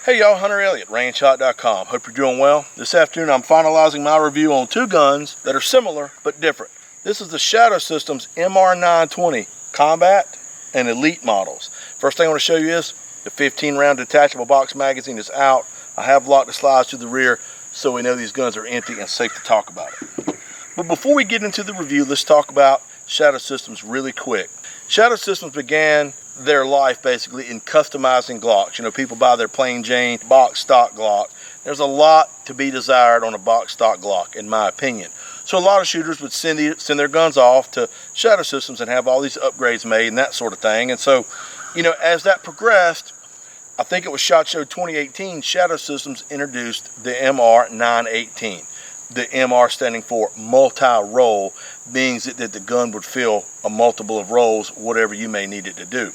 Hey y'all, Hunter Elliott, rangehot.com. Hope you're doing well. This afternoon I'm finalizing my review on two guns that are similar but different. This is the Shadow Systems MR920 Combat and Elite models. First thing I want to show you is the 15 round detachable box magazine is out. I have locked the slides to the rear so we know these guns are empty and safe to talk about it. But before we get into the review, let's talk about Shadow Systems really quick. Shadow Systems began their life basically in customizing Glocks. You know, people buy their plain Jane box stock Glock. There's a lot to be desired on a box stock Glock, in my opinion. So a lot of shooters would send their guns off to Shadow Systems and have all these upgrades made and that sort of thing. And so, you know, as that progressed, I think it was SHOT Show 2018, Shadow Systems introduced the MR918. The MR standing for multi-role, means that the gun would fill a multiple of roles, whatever you may need it to do.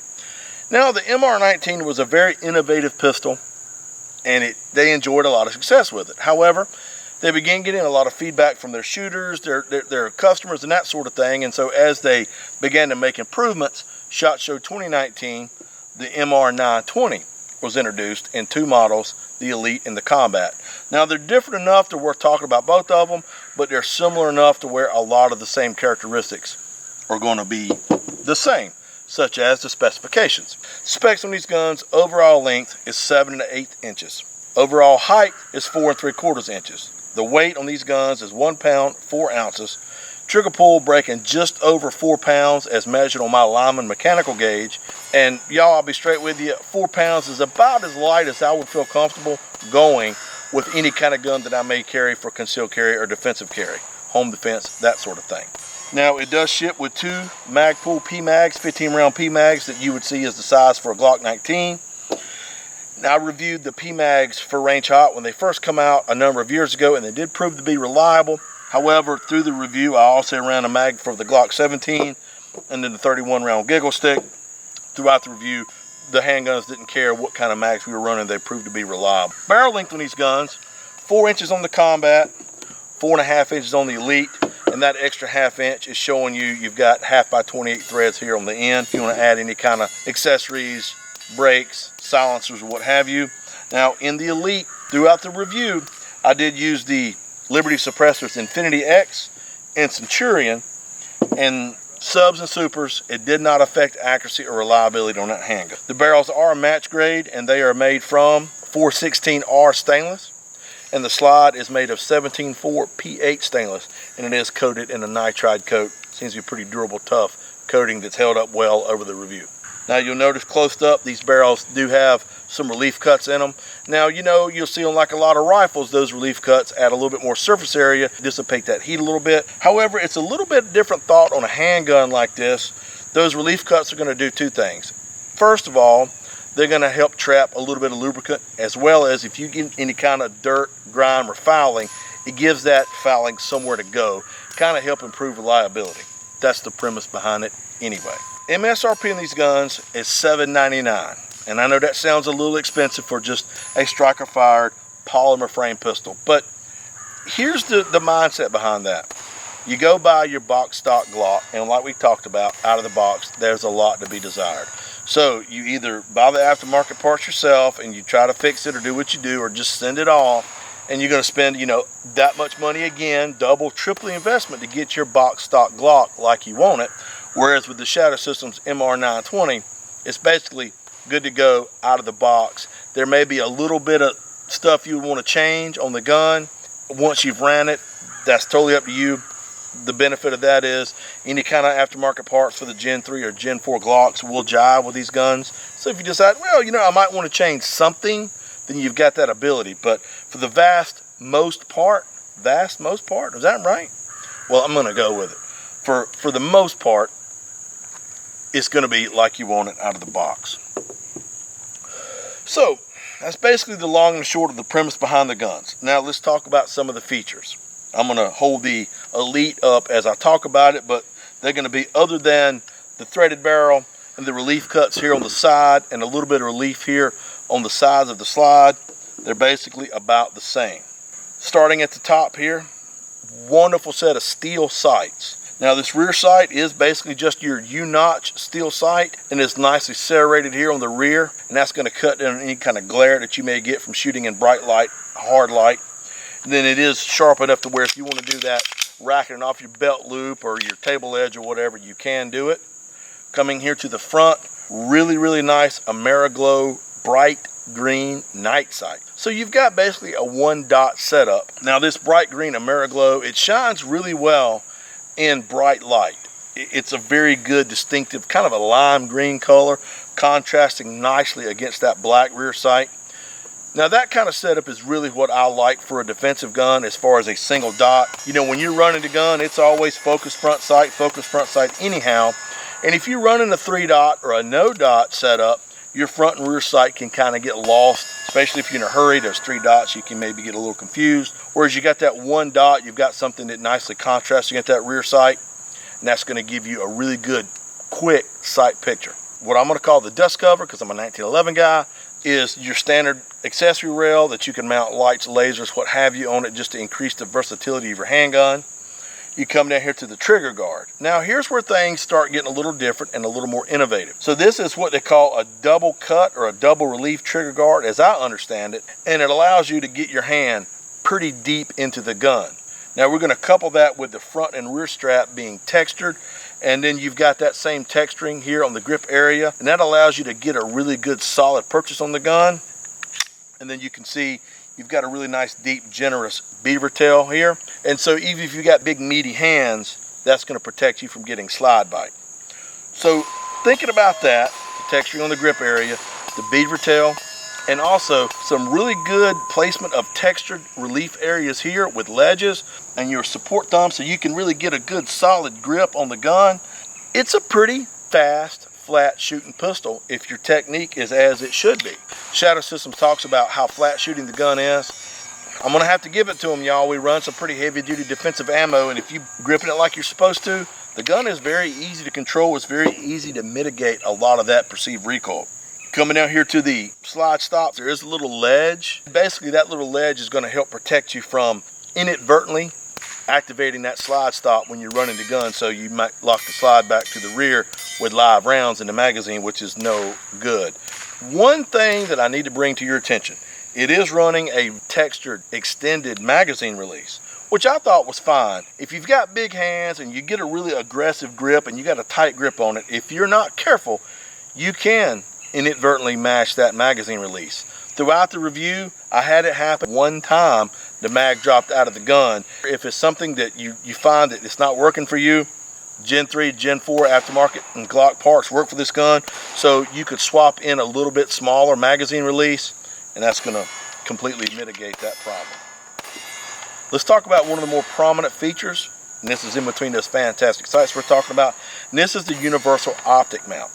Now, the MR19 was a very innovative pistol, and they enjoyed a lot of success with it. However, they began getting a lot of feedback from their shooters, their customers, and that sort of thing. And so as they began to make improvements, SHOT Show 2019, the MR920 was introduced in two models, the Elite and the Combat. Now, they're different enough to worth talking about both of them, but they're similar enough to where a lot of the same characteristics are going to be the same, such as the specifications. Specs on these guns: overall length is 7 1/8 inches. Overall height is 4 3/4 inches. The weight on these guns is 1 pound 4 ounces. Trigger pull breaking just over 4 pounds as measured on my Lyman mechanical gauge. And y'all, I'll be straight with you, 4 pounds is about as light as I would feel comfortable going with any kind of gun that I may carry for concealed carry or defensive carry, home defense, that sort of thing. Now, it does ship with two Magpul PMags, 15 round PMags that you would see as the size for a Glock 19. Now, I reviewed the PMags for Range Hot when they first come out a number of years ago, and they did prove to be reliable. However, through the review, I also ran a mag for the Glock 17 and then the 31 round Giggle Stick. Throughout the review, the handguns didn't care what kind of mags we were running, they proved to be reliable. Barrel length on these guns: 4 inches on the Combat, 4 1/2 inches on the Elite, and that extra 1/2 inch is showing you've got 1/2 by 28 threads here on the end if you want to add any kind of accessories, brakes, silencers, or what have you. Now, in the Elite, throughout the review, I did use the Liberty Suppressors Infinity X and Centurion, and subs and supers, it did not affect accuracy or reliability on that handgun. The barrels are match grade, and they are made from 416R stainless, and the slide is made of 17.4 P8 stainless, and it is coated in a nitride coat. Seems to be pretty durable, tough coating that's held up well over the review. Now, you'll notice close up, these barrels do have some relief cuts in them. Now, you know, you'll see on like a lot of rifles, those relief cuts add a little bit more surface area, dissipate that heat a little bit. However, it's a little bit different thought on a handgun like this. Those relief cuts are going to do two things. First of all, they're going to help trap a little bit of lubricant, as well as if you get any kind of dirt, grime, or fouling, it gives that fouling somewhere to go, kind of help improve reliability. That's the premise behind it anyway. MSRP on these guns is $7.99, and I know that sounds a little expensive for just a striker fired polymer frame pistol, but here's the mindset behind that. You go buy your box stock Glock, and like we talked about, out of the box, there's a lot to be desired. So you either buy the aftermarket parts yourself and you try to fix it or do what you do, or just send it off, and you're going to spend, you know, that much money again, double, triple the investment to get your box stock Glock like you want it. Whereas with the Shadow Systems MR920, it's basically good to go out of the box. There may be a little bit of stuff you would want to change on the gun. Once you've ran it, that's totally up to you. The benefit of that is any kind of aftermarket parts for the Gen 3 or Gen 4 Glocks will jive with these guns. So if you decide, well, you know, I might want to change something, then you've got that ability. But for the vast most part, is that right? Well, I'm going to go with it. For the most part, it's going to be like you want it out of the box. So that's basically the long and short of the premise behind the guns. Now let's talk about some of the features. I'm going to hold the Elite up as I talk about it, but they're going to be, other than the threaded barrel and the relief cuts here on the side and a little bit of relief here on the sides of the slide, they're basically about the same. Starting at the top here, wonderful set of steel sights. Now this rear sight is basically just your U-notch steel sight, and it's nicely serrated here on the rear, and that's going to cut down any kind of glare that you may get from shooting in bright light, hard light. And then it is sharp enough to where if you want to do that racketing off your belt loop or your table edge or whatever, you can do it. Coming here to the front, really nice AmeriGlow bright green night sight. So you've got basically a 1-dot setup. Now this bright green AmeriGlow, it shines really well in bright light. It's a very good distinctive kind of a lime green color, contrasting nicely against that black rear sight. Now that kind of setup is really what I like for a defensive gun as far as a single dot. You know, when you're running the gun, it's always focus front sight anyhow. And if you're running a 3-dot or a no-dot setup, your front and rear sight can kind of get lost, especially if you're in a hurry. There's 3 dots, you can maybe get a little confused. Whereas you got that 1 dot, you've got something that nicely contrasts against that rear sight, and that's going to give you a really good, quick sight picture. What I'm going to call the dust cover, because I'm a 1911 guy, is your standard accessory rail that you can mount lights, lasers, what have you on it, just to increase the versatility of your handgun. You come down here to the trigger guard. Now here's where things start getting a little different and a little more innovative. So this is what they call a double cut or a double relief trigger guard, as I understand it, and it allows you to get your hand pretty deep into the gun. Now we're going to couple that with the front and rear strap being textured, and then you've got that same texturing here on the grip area, and that allows you to get a really good solid purchase on the gun. And then you can see you've got a really nice, deep, generous beaver tail here. And so even if you've got big, meaty hands, that's going to protect you from getting slide bite. So thinking about that, the texturing on the grip area, the beaver tail, and also some really good placement of textured relief areas here with ledges and your support thumb so you can really get a good solid grip on the gun. It's a pretty fast, flat shooting pistol if your technique is as it should be. Shadow Systems talks about how flat shooting the gun is. I'm gonna have to give it to them, y'all. We run some pretty heavy duty defensive ammo, and if you gripping it like you're supposed to, the gun is very easy to control. It's very easy to mitigate a lot of that perceived recoil. Coming down here to the slide stop, there is a little ledge. Basically that little ledge is gonna help protect you from inadvertently activating that slide stop when you're running the gun, so you might lock the slide back to the rear with live rounds in the magazine, which is no good. One thing that I need to bring to your attention, it is running a textured extended magazine release, which I thought was fine. If you've got big hands and you get a really aggressive grip and you got a tight grip on it, if you're not careful, you can inadvertently mash that magazine release. Throughout the review, I had it happen one time. The mag dropped out of the gun. If it's something that you find that it's not working for you, Gen 3, Gen 4 aftermarket and Glock parts work for this gun, so you could swap in a little bit smaller magazine release, and that's going to completely mitigate that problem. Let's talk about one of the more prominent features, and this is in between those fantastic sights we're talking about, and this is the universal optic mount.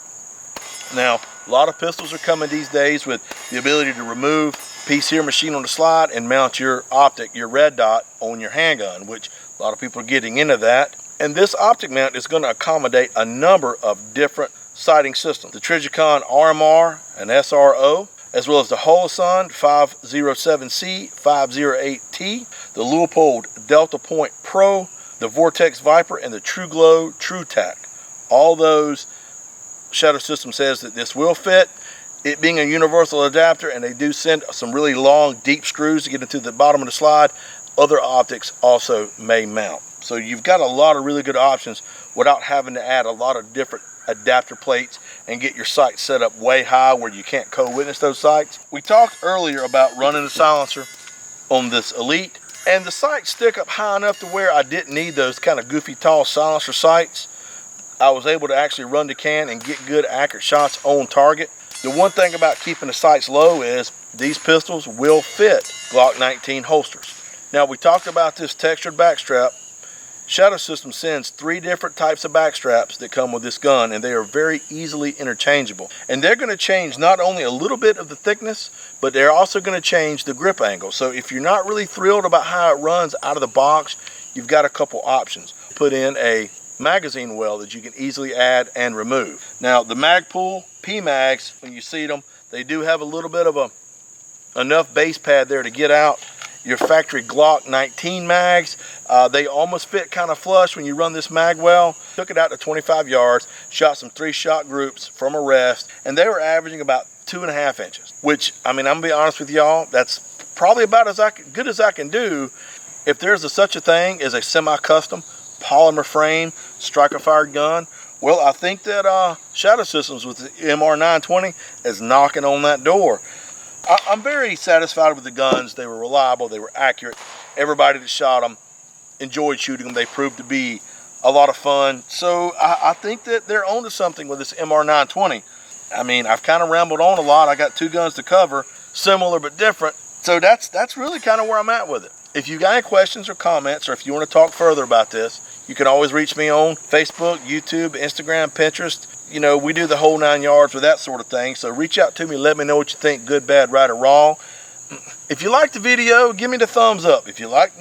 Now, a lot of pistols are coming these days with the ability to remove piece here, machine on the slide, and mount your optic, your red dot, on your handgun, which a lot of people are getting into that. And this optic mount is going to accommodate a number of different sighting systems. The Trijicon RMR and SRO, as well as the Holosun 507C, 508T, the Leupold Delta Point Pro, the Vortex Viper, and the TrueGlow TrueTac. All those, Shadow System says that this will fit. It being a universal adapter, and they do send some really long, deep screws to get into the bottom of the slide, other optics also may mount. So you've got a lot of really good options without having to add a lot of different adapter plates and get your sight set up way high where you can't co-witness those sights. We talked earlier about running a silencer on this Elite, and the sights stick up high enough to where I didn't need those kind of goofy tall silencer sights. I was able to actually run the can and get good accurate shots on target. The one thing about keeping the sights low is these pistols will fit Glock 19 holsters. Now, we talked about this textured backstrap. Shadow System sends 3 different types of backstraps that come with this gun, and they are very easily interchangeable. And they're going to change not only a little bit of the thickness, but they're also going to change the grip angle. So if you're not really thrilled about how it runs out of the box, you've got a couple options. Put in a magazine well that you can easily add and remove. Now, the Magpul P-Mags, when you see them, they do have a little bit of enough base pad there to get out. Your factory Glock 19 mags, They almost fit kind of flush when you run this mag well. Took it out to 25 yards, shot some 3-shot groups from a rest, and they were averaging about 2.5 inches, which, I mean, I'm gonna be honest with y'all, that's probably about as good as I can do. If there's such a thing as a semi-custom polymer frame striker fired gun, well, I think that Shadow Systems with the MR920 is knocking on that door. I'm very satisfied with the guns. They were reliable, they were accurate. Everybody that shot them enjoyed shooting them. They proved to be a lot of fun. So I think that they're onto something with this MR920. I mean, I've kind of rambled on a lot. I got 2 guns to cover, similar but different. So that's really kind of where I'm at with it. If you got any questions or comments, or if you want to talk further about this, you can always reach me on Facebook, YouTube, Instagram, Pinterest. You know, we do the whole 9 yards with that sort of thing. So reach out to me, let me know what you think, good, bad, right, or wrong. If you like the video, give me the thumbs up. If you like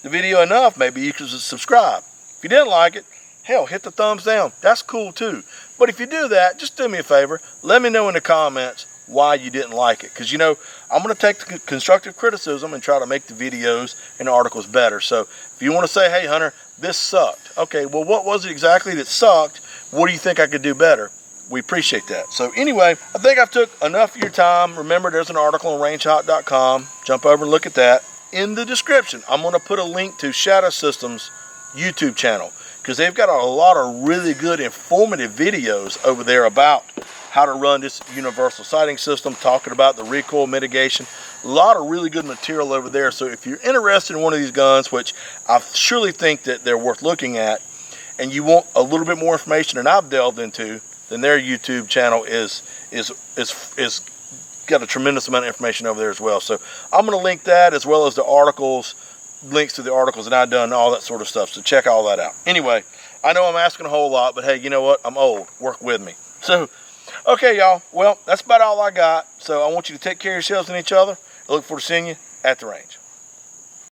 the video enough, maybe you can subscribe. If you didn't like it, hell, hit the thumbs down. That's cool too. But if you do that, just do me a favor. Let me know in the comments why you didn't like it. Because, you know, I'm going to take the constructive criticism and try to make the videos and articles better. So if you want to say, hey, Hunter, this sucked. Okay, well, what was it exactly that sucked? What do you think I could do better? We appreciate that. So anyway, I think I've took enough of your time. Remember, there's an article on rangehot.com. Jump over and look at that. In the description, I'm going to put a link to Shadow Systems YouTube channel, because they've got a lot of really good informative videos over there about how to run this universal sighting system, talking about the recoil mitigation. A lot of really good material over there. So if you're interested in one of these guns, which I surely think that they're worth looking at, and you want a little bit more information than I've delved into, then their YouTube channel is got a tremendous amount of information over there as well. So I'm going to link that, as well as the articles, links to the articles that I've done, all that sort of stuff. So check all that out. Anyway, I know I'm asking a whole lot, but hey, you know what? I'm old. Work with me. So, okay, y'all. Well, that's about all I got. So I want you to take care of yourselves and each other. I look forward to seeing you at the range.